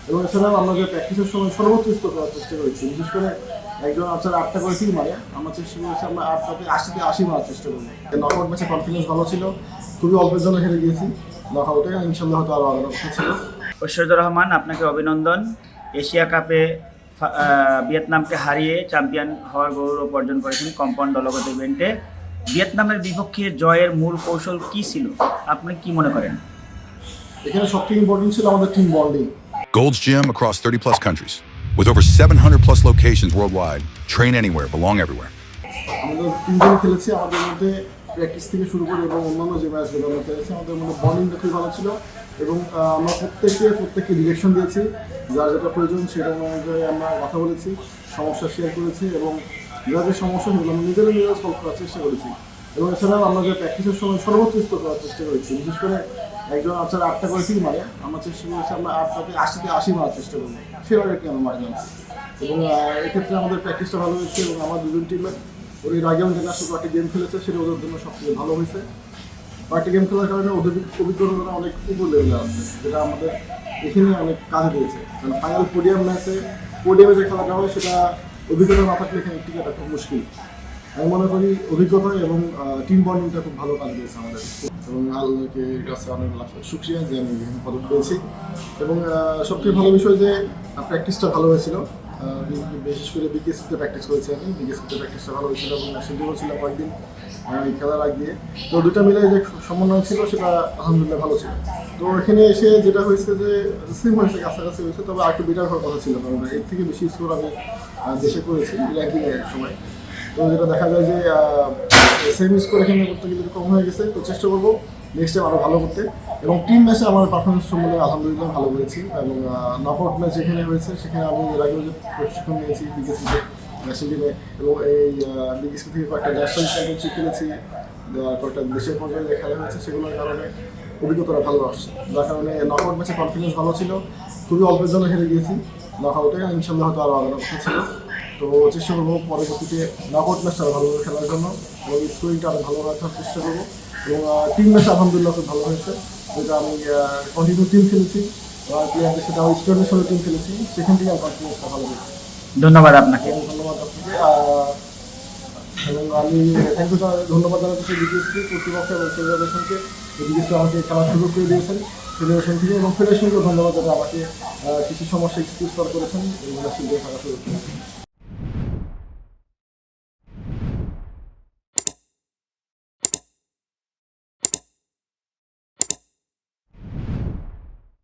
এবং এছাড়াও আমরা যে প্র্যাকটিসের সময় সর্বোচ্চ স্কোর করার চেষ্টা করেছি। বিশেষ করে একজন আচার 8টা করে 3 মারে, আমরা চেষ্টা করেছি আমরা 8টাতে 80 মারার চেষ্টা করবো। নকআউট ম্যাচে কনফিডেন্স ভালো ছিল, খুবই অল্পের জন্য হেরে গিয়েছি নকআউটে, ইনশাল্লাহ হয়তো আরও আগানোর কথা ছিল। ঐশ্বর্য রহমান, আপনাকে অভিনন্দন। এশিয়া কাপে ভিয়েতনামকে হারিয়ে চ্যাম্পিয়ন হওয়ার গৌরব অর্জন করেছেন কম্পাউন্ড দলগত ইভেন্টে। ভিয়েতনামের বিপক্ষে জয়ের মূল কৌশল কী ছিল, আপনি কি মনে করেন? এখানে সবথেকে ইম্পর্টেন্ট ছিল আমাদের team bonding. Gold's Gym across 30 plus countries. With over 700 plus locations worldwide, train anywhere, belong everywhere. আমাদের তিনজন খেলেছি, আমাদের মধ্যে প্র্যাকটিস থেকে শুরু করে এবং অন্যান্য যে ম্যাচগুলো আমরা খেলেছি আমাদের মধ্যে বন্ডিংটা খুবই ভালো ছিল এবং আমরা প্রত্যেককে ডিরেকশন দিয়েছি, যার যেটা প্রয়োজন সেটা অনুযায়ী আমরা কথা বলেছি, সমস্যা শেয়ার করেছি এবং যার যে সমস্যা সেগুলো আমরা নিজেরা সলভ করার চেষ্টা করেছি। এবং এছাড়াও আমরা যে প্র্যাকটিসের সময় সর্বোচ্চ স্কোর করার চেষ্টা করেছি। বিশেষ করে একজন আচার 8টা করে 3 মারে, আমরা চেষ্টা করেছি আমরা 8টাতে 80 মারার চেষ্টা করবো, সেভাবে একটি আমরা মারি জানছি। এবং এক্ষেত্রে আমাদের প্র্যাকটিসটা ভালো হয়েছে এবং আমার দুজন টিমের ওর এর আগেও ইন্টারন্যাশনাল কয়েকটি গেম খেলেছে, সেটা ওদের জন্য সবথেকে ভালো হয়েছে। কয়েকটি গেম খেলার কারণে ওদের অভিজ্ঞতা অনেক উপর লেভেলে আছে, যেটা আমাদের এখানে অনেক কাজে দিয়েছে। কারণ ফাইনাল পোডিয়ামে যে খেলাটা হয় সেটা অভিজ্ঞতা না থাকলে এখানে টিকাটা খুব মুশকিল। আমি মনে করি অভিজ্ঞতা এবং টিম বন্ডিংটা খুব ভালো কাজ দিয়েছে আমাদের এবং আল্লাহকে কাছে অনেক লাখ শুকরিয়া যে আমি এখানে পদক পেয়েছি। এবং সবথেকে ভালো বিষয় যে প্র্যাকটিসটা ভালো হয়েছিল, বিশেষ করে বিকেএসপিতে প্র্যাকটিস করেছি আমি। বিকেএসপিতে প্র্যাকটিসটা ভালো হয়েছিল এবং ন্যাশনাল ছিল কয়েকদিন খেলার আগ দিয়ে। তো দুটা মিলে যে সমন্বয় ছিল সেটা আলহামদুলিল্লাহ ভালো ছিল। তো এখানে এসে যেটা হয়েছে যে সেম হয়েছে, কাছাকাছি হয়েছে, তবে আর একটু বেটার হওয়ার কথা ছিল, কারণ এর থেকে বেশি স্কোর আমি দেশে করেছি র্যাঙ্কিংয়ের সময়। তো যেটা দেখা যায় যে সেম স্কোর এখানে করতে গেলে কম হয়ে গেছে। তো চেষ্টা করবো নেক্সট টাইম আরও ভালো করতে। এবং টিম ম্যাচে আমার পারফরমেন্স সম্বন্ধে আলহামদুলিল্লাহ ভালো করেছি এবং নকআউট ম্যাচ যেখানে হয়েছে সেখানে আমি এর আগেও যে প্রশিক্ষণ নিয়েছি বিকেএসপিতে ন্যাশনাল টিমে এবং এই বিকেএসপি থেকে কয়েকটা ন্যাশনাল চ্যাম্পিয়নশিপ খেলেছি, কয়েকটা দেশের পর্যায়ে যে খেলা হয়েছে সেগুলোর কারণে অভিজ্ঞতাটা ভালো আসছে, যার কারণে নকআউট ম্যাচে কনফিডেন্স ভালো ছিল, খুবই অল্পের জন্য হেরে গিয়েছি নকআউটে, ইনশাল্লাহ হয়তো আরও আগানোর কথা ছিল। তো চেষ্টা করবো পরবর্তীতে নকআউট ম্যাচটা আরও ভালোভাবে খেলার জন্য এবং স্কোরিংটা আরও ভালো রাখার চেষ্টা করবো। এবং টিম ম্যাচ আলহামদুলিল্লাহ খুব ভালো হয়েছে, যেটা আমি কন্টিনিউ টিম খেলেছি, প্লেয়ারদের সাথে আমার স্টুডেন্টের সাথে টিম খেলেছি, সেখান থেকে আমার কনফিডেন্সটা ভালো হয়েছে। ধন্যবাদ আপনাকে। ধন্যবাদ আপনাকে। এবং আমি ধন্যবাদ জানাচ্ছি বিকেএসপি কর্তৃপক্ষ এবং ফেডারেশনকে, বিকেএসপি আমাকে খেলার সুযোগ করে দিয়েছেন ফেডারেশন থেকে, এবং ফেডারেশনকেও ধন্যবাদ যারা আমাকে কিছু সমস্যা এক্সকিউজ করেছেন এবং থাকার সুযোগ করেছেন।